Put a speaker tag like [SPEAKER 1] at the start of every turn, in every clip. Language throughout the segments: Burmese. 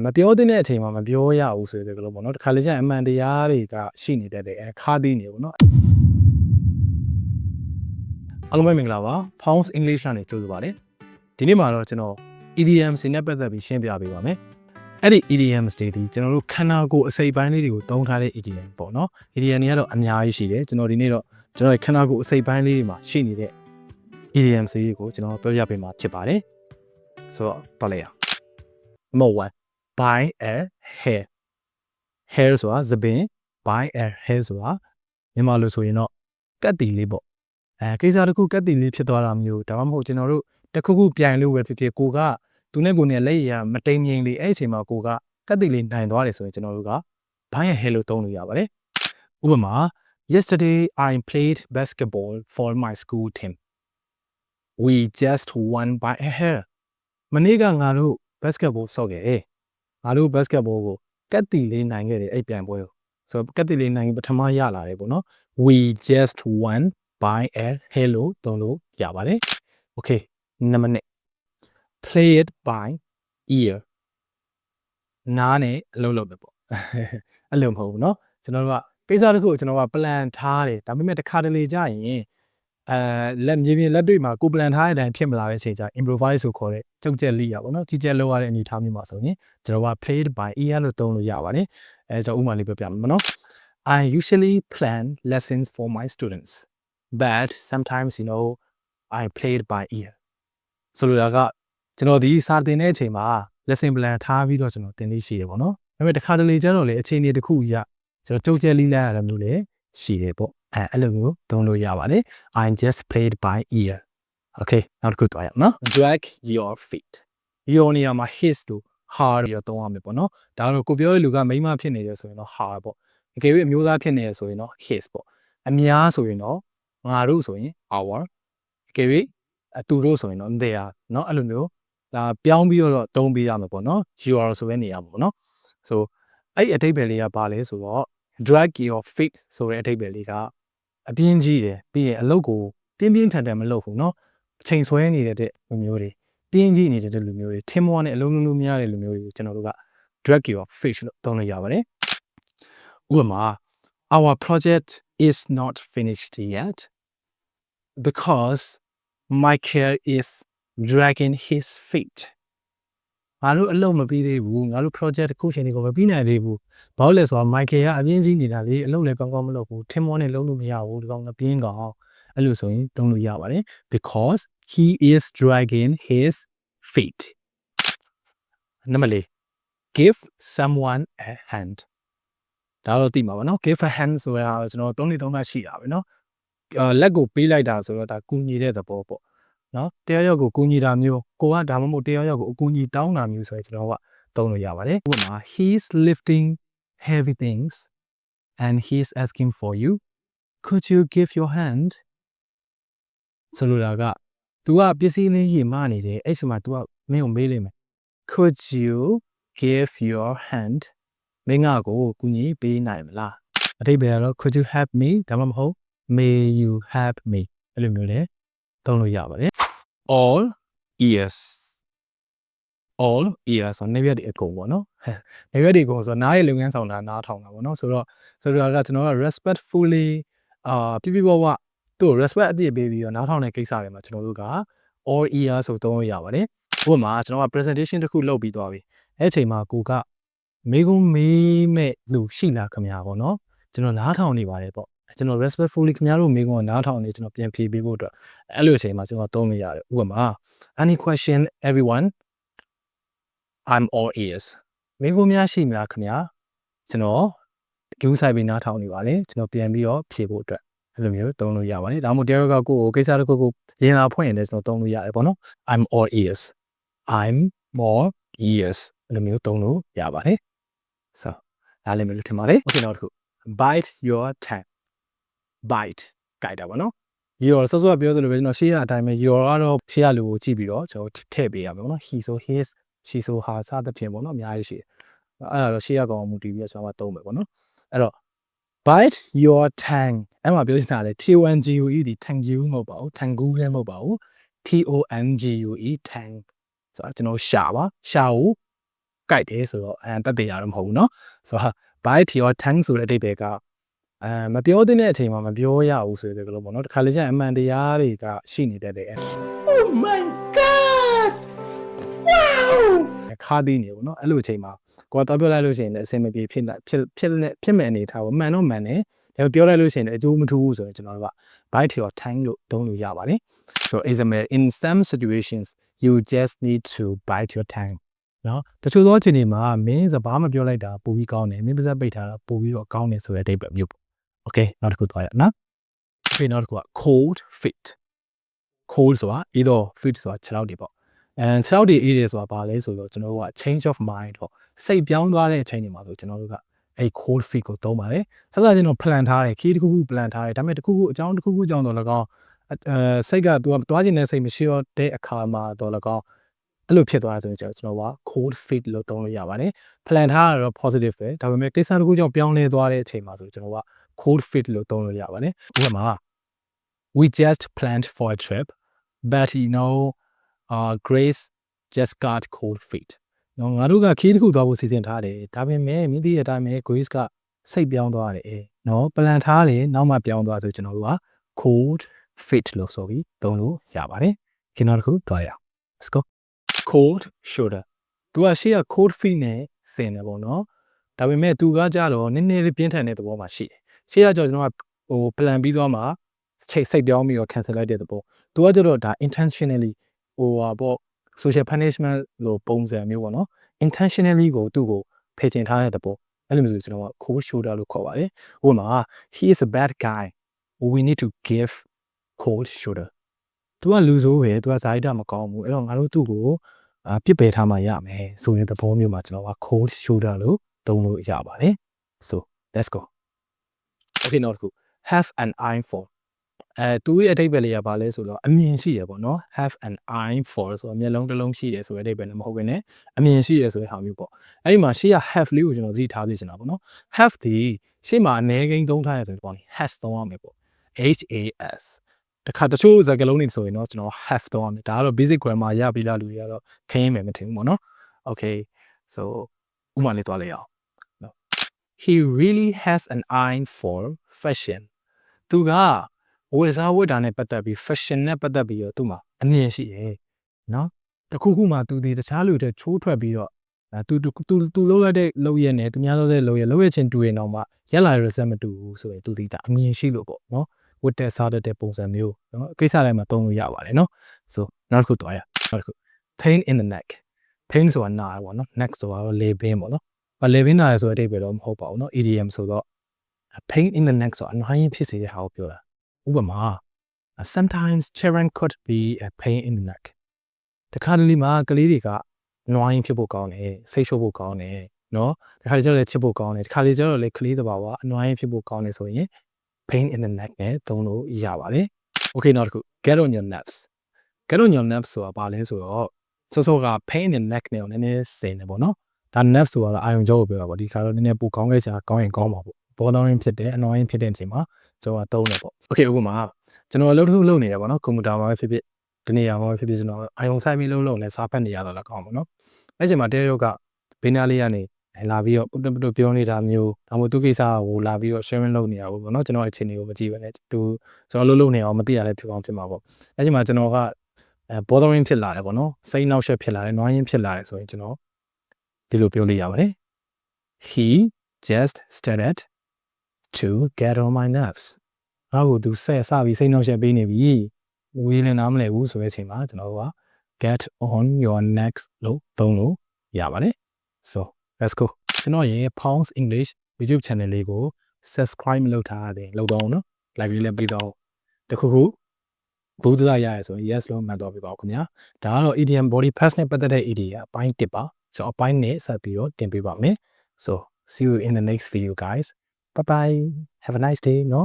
[SPEAKER 1] မပြောသင့်တဲ့အချိန်မှာမပြောရဘူးဆိုတဲ့စကားလုံးပေါ့နော်တခါလေကျရင်အမှန်တရားတွေကရှိနေတတ်တယ်ခါးသီးနေပေါ့နော်အားလုံးပဲမင်္ဂလာပါ Pounds English နဲ့ကြိုဆိုပါတယ်ဒီနေ့မှာတော့ကျွန်တော် idioms နဲ့ပတ်သက်ပြီးရှင်းပြပေးပါမယ်အဲ့ဒီ idioms တွေဒီကျွန်တော်တို့ခန္ဓာကိုယ်အစိပ်ပိုင်းလေးတွေကိုသုံးထားတဲ့ idiom ပေါ့နော် idiom တွေကတော့အများကြီးရှိတယ်ကျွန်တော်ဒီနေ့တော့ကျွန်တော်ခန္ဓာကိုယ်အစိပ်ပိုင်းလေးတွေမှာရှိနေတဲ့ idioms တွေကိုကျွန်တော်ပြောပြပေးမှာဖြစ်ပါတယ်ဆိုတော့တော်လိုက်ရအောင် Number 1 buy a hair hair ဆိုတာသပင် buy a hair ဆိုတာမြန်မာလိုဆိုရင်တော့ကတ်တီလေးပေါ့ကိစ္စတစ်ခုကတ်တီလေးဖြစ်သွားတာမျိုးဒါမှမဟုတ်ကျွန်တော်တို့တစ်ခုခုပြိုင်လို့ပဲဖြစ်ဖြစ်ကိုကသူနဲ့ကိုနဲ့လက်ရမတိမ်ငိမ်လေးအဲ့အချိန်မှာကိုကကတ်တီလေးနိုင်သွားတယ်ဆိုရင်ကျွန်တော်တို့က buy a hair လို့သုံးလို့ရပါတယ်ဥပမာ Yesterday I played basketball for my school team we just won by a hair မနေ့ကငါတို့ basketball ဆော့ခဲ့တယ်ငါတို့ basketball ကိုကတ်တီလေးနိုင်ခဲ့တယ်အဲ့ပြိုင်ပွဲကိုဆိုတော့ကတ်တီလေးနိုင်ပထမရလာတယ်ပေါ့နော် we just won by a hello သုံးလို့ရပါတယ် okay number 2 play it by ear နားနဲ့အလုံးလုံးပဲပေါ့အဲ့လိုမဟုတ်ဘူးเนาะကျွန်တော်တို့ကကိစ္စတစ်ခုကိုကျွန်တော်က plan ထားတယ်ဒါပေမဲ့တစ်ခါတလေကြာရင်လက်မြေပြင်လက်တွေ့မှာကို plan ထားတဲ့အတိုင်းဖြစ်မလာတဲ့အချိန်ကျ improvise ဆိုခေါ်တဲ့ကြုတ်ကြက်လိရပါတော့ကြီးကြက်လောက်ရတဲ့အနေအထားမျိုးမှာဆိုရင်ကျွန်တော်က played by ear လို့သုံးလို့ရပါတယ်ကျွန်တော်ဥပမာလေးပြောပြမယ်နော် I usually plan lessons for my students but sometimes I played by ear ဆိုလိုတာကကျွန်တော်ဒီစာသင်တဲ့အချိန်မှာ lesson plan ထားပြီးတော့ကျွန်တော်သင်လေးရှိတယ်ပေါ့နော်ဒါပေမဲ့တစ်ခါတလေကျတော့လေအချိန်တွေတစ်ခုရကျွန်တော်ကြုတ်ကြက်လိလိုက်ရတာမျိုးလေရှိတယ်ပေါ့အဲ့လိုမျိုးသုံးလို့ရပါတယ် I just played by ear okay နောက်တစ်ခုသွားရအောင်နော် drag your feet your နေရာမှာ his တို့ hard ရောသုံးရမယ်ပေါ့နော်ဒါတော့ကိုပြောတဲ့လူကမိန်းမဖြစ်နေတယ်ဆိုရင်တော့ hard ပေါ့အကယ်၍အမျိုးသားဖြစ်နေရဆိုရင်တော့ his ပေါ့အများဆိုရင်တော့ငါတို့ဆိုရင် our အကယ်၍သူတို့ဆိုရင်တော့ they are เนาะအဲ့လိုမျိုးဒါပြောင်းပြီးတော့သုံးပေးရမှာပေါ့နော် your ဆိုတဲ့နေရာပေါ့နော် so အဲ့အဓိပ္ပာယ်လေးကဘာလဲဆိုတော့ drag your feet ဆိုတဲ့အဓိပ္ပာယ်လေးကအပြင်းကြီးတယ်ပြီးရင်အလုပ်ကိုပြင်းပြင်းထန်ထန်မလုပ်ဘူးเนาะအချိန်ဆွဲနေတဲ့လူမျိုးတွေပြင်းကြီးနေတဲ့လူမျိုးတွေထင်းမွားနဲ့အလုံးလုံးမရတဲ့လူမျိုးတွေကိုကျွန်တော်တို့က drag your feet လို့သုံးလို့ရပါတယ်ဥပမာ our project is not finished yet because Michael is dragging his feet ငါတို့အလုပ်မပြီးသေးဘူးငါတို့ project တစ်ခုချင်းတွေကိုမပြီးနိုင်သေးဘူးဘာလို့လဲဆိုတော့ Michael ကအပြင်းကြီးနေတာလေအလုပ်လည်းကောင်းကောင်းမလုပ်ဘူးထင်းမောနဲ့လုံးလို့မရဘူးဒီကောင်ကပြင်းကောင်အဲ့လိုဆိုရင်သုံးလို့ရပါတယ် because he is dragging his feet နံပါတ်၄ give someone a hand ဒါတော့သိမှာပါနော် give a hand ဆိုတာကျွန်တော်3 3ရှိတာပဲเนาะလက်ကိုပေးလိုက်တာဆိုတော့ဒါကူညီတဲ့သဘောပေါ့နော်တရားရောက်ကိုကူညီတာမျိုးကိုကဒါမှမဟုတ်တရားရောက်ကိုအကူညီတောင်းတာမျိုးဆိုရင်ကျွန်တော်ကသုံးလို့ရပါတယ်ဥပမာ he's lifting heavy things and he's asking for you could you give your hand ဆိုလိုတာက तू ကပစ္စည်းလေးရေမနေတယ်အဲ့ဆိုမှ तू ကမင်းကိုမေးလိမ့်မယ် could you give your hand မင်းငါ့ကိုကူညီပေးနိုင်မလားအဓိပ္ပာယ်ကတော့ could you help me ဒါမှမဟုတ် may you help me အဲ့လိုမျိုးလေသုံးလို့ရပါတယ်all ears ဆိုနေပြတဲ့အကုန်ပေါ့နော်နေပြတဲ့အကုန်ဆိုနားရဲ့လုပ်ငန်းဆောင်တာနားထောင်တာပေါ့နော်ဆိုတော့ကကျွန်တော်က respectfully ပြပြဝသူ့ respect အပြည့်ပေးပြီးတော့နားထောင်တဲ့ကိစ္စတွေမှာကျွန်တော်တို့က all ears ဆိုသုံးလို့ရပါတယ်ဥပမာကျွန်တော်က presentation တစ်ခုလုပ်ပြီးသွားပြီအဲ့အချိန်မှာကိုကမေးခွန်းမေးမဲ့လူရှိလားခင်ဗျာပေါ့နော်ကျွန်တော်နားထောင်နေပါတယ်ပေါ့ကျွန်တော် respectfully ခင်ဗျားတို့မေးခွန်းကိုနားထောင်နေကျွန်တော်ပြန်ဖြေပေးဖို့အတွက်အဲ့လိုအချိန်မှာကျွန်တော်သုံးလို့ရတယ်ဥပမာ any question everyone I'm all ears မေးခွန်းများရှိမလားခင်ဗျာကျွန်တော်ဂူးဆိုင်ပြီးနားထောင်နေပါလေကျွန်တော်ပြန်ပြီးတော့ဖြေဖို့အတွက်အဲ့လိုမျိုးသုံးလို့ရပါတယ်ဒါမှမဟုတ်တရားကကိုကိစ္စတစ်ခုကိုရင်လာဖွင့်ရင်လည်းကျွန်တော်သုံးလို့ရတယ်ပေါ့နော် I'm all ears I'm more ears အဲ့လိုမျိုးသုံးလို့ရပါတယ်ဆိုဒါလည်းမျိုးလို့ထင်ပါလေ okay နောက်တစ်ခု bite your tongue bite ကြိုက်တာပေါ့နော် your ဆော့ဆော့ပြောသလိုပဲကျွန်တော်ရှေ့ရအတိုင်းပဲ your ကတော့ရှေ့ရလူကိုကြည့်ပြီးတော့ကျွန်တော်ထည့်ပေးရမယ်ပေါ့နော် he so his she so her စသဖြင့်ပေါ့နော်အများကြီးရှိတယ်အဲ့ဒါတော့ရှေ့ရကောင်မူတည်ပြီးတော့ကျွန်တော်ကသုံးမယ်ပေါ့နော်အဲ့တော့ bite your tongue အဲ့မှာပြောချင်တာလေ tongue ဒီ tongue မဟုတ်ပါဘူး tongue လည်းမဟုတ်ပါဘူး tongue tongue ဆိုတော့ကျွန်တော်ရှာပါရှာကို ကြိုက်တယ်ဆိုတော့တက်တည်ရတော့မဟုတ်ဘူးเนาะဆိုတော့ bite your tongue ဆိုတဲ့အဓိပ္ပာယ်ကမပြောတဲ့အချိန်မှာမပြောရဘူးဆိုတဲ့ကလေးပေါ့เนาะတခါလေကျရင်အမှန်တရားတွေကရှိနေတတ်တယ် Oh my god wow ခါသေးနေပေါ့เนาะအဲ့လိုအချိန်မှာကိုကတော့ပြောလိုက်လို့ရှိရင်လည်းအဆင်မပြေဖြစ်မဲ့အနေထားပေါ့မှန်တော့မှန်တယ်ဒါပေမဲ့ပြောလိုက်လို့ရှိရင်လည်းအကျိုးမထူးဘူးဆိုရင်ကျွန်တော်တို့က bite your tongue လို့သုံးလို့ရပါတယ် so example in some situations you just need to bite your tongue เนาะတချို့သောအချိန်တွေမှာမင်းစဘာမှပြောလိုက်တာပိုပြီးကောင်းတယ်မင်းပါးစပ်ပိတ်ထားတာပိုပြီးတော့ကောင်းတယ်ဆိုတဲ့အဓိပ္ပာယ်မျိုးပေါ့ okay နောက်တစ်ခုသွားရအောင်နော် okay နောက်တစ်ခုက cold feet cold ဆိုတာ either feet ဆိုတာခြေထောက်တွေပေါ့ခြေထောက်တွေအေးတယ်ဆိုတာဘာလဲဆိုတော့ကျွန်တော်တို့က change of mind တော့စိတ်ပြောင်းသွားတဲ့အချိန်တွေမှာဆိုကျွန်တော်တို့ကအဲ့ cold feet ကိုသုံးပါတယ်ဆက်စားချင်းတော့ plan ထားတယ်ခီးတစ်ခုခု plan ထားတယ်ဒါပေမဲ့တစ်ခုခုအကြောင်းတစ်ခုခုကြောင့်တော့၎င်းစိတ်က तू သွားခြင်းနဲ့စိတ်မရှိတော့တဲ့အခါမှာတော့၎င်းအဲ့လိုဖြစ်သွားတယ်ဆိုရင်ကျွန်တော်က cold feet လို့သုံးလို့ရပါတယ် plan ထားတာတော့ positive ပဲဒါပေမဲ့ကိစ္စတစ်ခုကြောင့်ပြောင်းလဲသွားတဲ့အချိန်မှာဆိုကျွန်တော်က cold feet လို့သုံးလို့ရပါတယ်ဥပမာ we just planned for a trip but Grace just got cold feet နော်ငါတို့ကခီးတစ်ခုသွားဖို့စီစဉ်ထားတယ်ဒါပေမဲ့မိသည့်အတိုင်းပဲ Grace ကစိတ်ပြောင်းသွားတယ်နော် plan ထားတယ်နောက်မှပြောင်းသွားဆိုကျွန်တော်တို့က cold feet လို့ဆိုပြီးသုံးလို့ရပါတယ်ခင်းနောက်တစ်ခုသွားရအောင် let's go cold shoulder သူကရှေ့က cold feet နဲ့ဆင်တယ်ပေါ့နော်ဒါပေမဲ့သူကကြတော့နည်းနည်းလေးပြင်းထန်တဲ့သဘောမှာရှိတယ်ရှေ့ကကျွန်တော်ကplan ပြီးသွားမှာစိတ်ပြောင်းပြီးတော့ cancel လိုက်တဲ့သဘောသူကကြတော့ဒါ intentionally ပေါ့ social punishment လို့ပုံစံမျိုးပေါ့နော် intentionally ကိုသူ့ကိုဖယ်ကျင်ထားတဲ့သဘောအဲ့လိုမျိုးဆိုကျွန်တော်က cold shoulder လို့ခေါ်ပါတယ်ဥပမာ he is a bad guy we need to give cold shoulder သူကလူဆိုးပဲသူကဇာတိတမကောင်းဘူးအဲ့တော့ငါတို့သူ့ကိုပြစ်ပယ်ထားမှရမယ်ဆိုတဲ့သဘောမျိုးမှာကျွန်တော်က cold shoulder လို့သုံးလို့ရပါတယ် so let's go okay နောက်တစ်ခု have an eye for သူရဲ့အဓိပ္ပာယ်လေးကဘာလဲဆိုတော့အမြင်ရှိရပေါ့နော် have an eye for ဆိုတော့မျက်လုံးတစ်လုံးရှိတယ်ဆိုတဲ့အဓိပ္ပာယ်လည်းမဟုတ်ဘဲနဲ့အမြင်ရှိရဆိုတဲ့ဟာမျိုးပေါ့အဲ့ဒီမှာရှေ့က have လေးကိုကျွန်တော်သိထားသိချင်တာပေါ့နော် have ဒီရှေ့မှာအနည်းကိန်းသုံးထားရဆိုရင်ပေါ့လေ has သုံးရမယ်ပေါ့ HAS တခါတချို့စကားလုံးတွေဆိုရင်တော့ကျွန်တော် have သုံးရမယ်ဒါကတော့ basic grammar ရပြီလားလူတွေကတော့ခင်းမယ်မထင်ဘူးပေါ့နော် okay so ဥပမာလေးသွားလိုက်အောင် he really has an eye for fashion သူကဝတ်စားဝတ်တာနဲ့ပတ်သက်ပြီး fashion နဲ့ပတ်သက်ပြီးတော့သူ့မှာအမြင်ရှိတယ်နော်တခုခုမှသူဒီတခြားလူတွေချိုးထွက်ပြီးတော့သူလုပ်လိုက်တဲ့လုပ်ရက်နဲ့သူများလုပ်တဲ့လုပ်ရက်ချင်းတူရင်တော့မှရက်လာ result မတူဘူးဆိုရင်သူဒီတာအမြင်ရှိလို့ပေါ့နော်ဝတ်တဲ့စားတဲ့ပုံစံမျိုးနော်ကိစ္စတိုင်းမှာသုံးလို့ရပါတယ်နော် so နောက်တစ်ခုသွားရနောက်တစ်ခု pain in the neck pain ဆိုတာနားပေါ့နော် neck ဆိုတာတော့လေပင်ပေါ့နော်လေပင်နာရဆိုတဲ့အဓိပ္ပာယ်တော့မဟုတ်ပါဘူးနော် idiom ဆိုတော့ pain in the neck ဆိုတာအနှွှားရင်းဖြစ်စေတဲ့ဟာကိုပြောတာဥပမာ sometimes children could be a pain in the neck တခါတလေမှာကလေးတွေကနွားရင်းဖြစ်ဖို့ကောင်းတယ်စိတ်ရှုပ်ဖို့ကောင်းတယ်နော်တခါလေကျတော့လည်းချစ်ဖို့ကောင်းတယ်တခါလေကျတော့လည်းကလေးတဘာဝအနွားရင်းဖြစ်ဖို့ကောင်းတယ်ဆိုရင် pain in the neck နဲ့သုံးလို့ရပါတယ် okay နောက်တစ်ခု get on your nerves get on your nerves ဆိုတာဘာလဲဆိုတော့စောက pain in the neck နဲ့နည်းနည်းစင်တယ်ပေါ့နော်ဒါ nerves ဆိုတာအာယုံကြောကိုပြောတာပေါ့ဒီခါတော့နည်းနည်းပိုကောင်းခဲ့စရာကောင်းရင်ကောင်းပါပေါ့ဘောလုံးရင်းဖြစ်တယ်အနွားရင်းဖြစ်တဲ့အချိန်မှာကျွန်တော်ကသုံးတယ်ပေါ့ okay ဥပမာကျွန်တော်အလုပ်တစ်ခုလုပ်နေတယ်ပေါ့နော်ကွန်ပျူတာမှာပဲဖြစ်ဖြစ်ဒီနေရာမှာပဲဖြစ်ဖြစ်ကျွန်တော်အာယုံဆိုင်ပြီးလုံးနဲ့စားဖက်နေရတော့လည်းကောင်းပါနော်အဲ့ချိန်မှာတဲရုပ်ကဘေးနားလေးကနေလာပြီးတော့ပုတ်ပြောနေတာမျိုးဒါမှမဟုတ်သူကိစ္စကိုလာပြီးတော့ sharing လုပ်နေရဘူးပေါ့နော်ကျွန်တော်အခြေအနေကိုမကြည့်ပဲနဲ့သူကျွန်တော်လုပ်နေအောင်မသိရလဲဖြစ်အောင်ဖြစ်မှာပေါ့အဲ့ချိန်မှာကျွန်တော်ကbothering ဖြစ်လာတယ်ပေါ့နော်စိတ်နှောက်ယှက်ဖြစ်လာတယ်နွားရင်းဖြစ်လာတယ်ဆိုရင်ကျွန်တော်ဒီလိုပြောလို့ရပါတယ် he just started to get on my nerves ငါ့ကိုသူစပြီးစိတ်နှောက်ယှက်ပေးနေပြီဝေးလည်းနားမလည်ဘူးဆိုတဲ့အချိန်မှာကျွန်တော်က get on your necks လို့သုံးလို့ရပါတယ် so let's go ကျွန်တော်ရဲ့ Pounds English YouTube channel လေးကို subscribe လုပ်ထားရတယ်လုပ်တော့နော် like လေးလည်းပေးတော့တခုခုဘူးစားရရဆိုရင် yes လို့မှတ်တော့ပြပါဦးခင်ဗျာဒါကတော့ idiom body pass နဲ့ပတ်သက်တဲ့ idiom အပိုင်း1ပါဆိုတော့အပိုင်းနဲ့ဆက်ပြီးတော့တင်ပေးပါမယ် so see you in the next video guys bye bye have a nice day no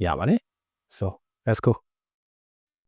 [SPEAKER 1] ရပါတယ် so let's go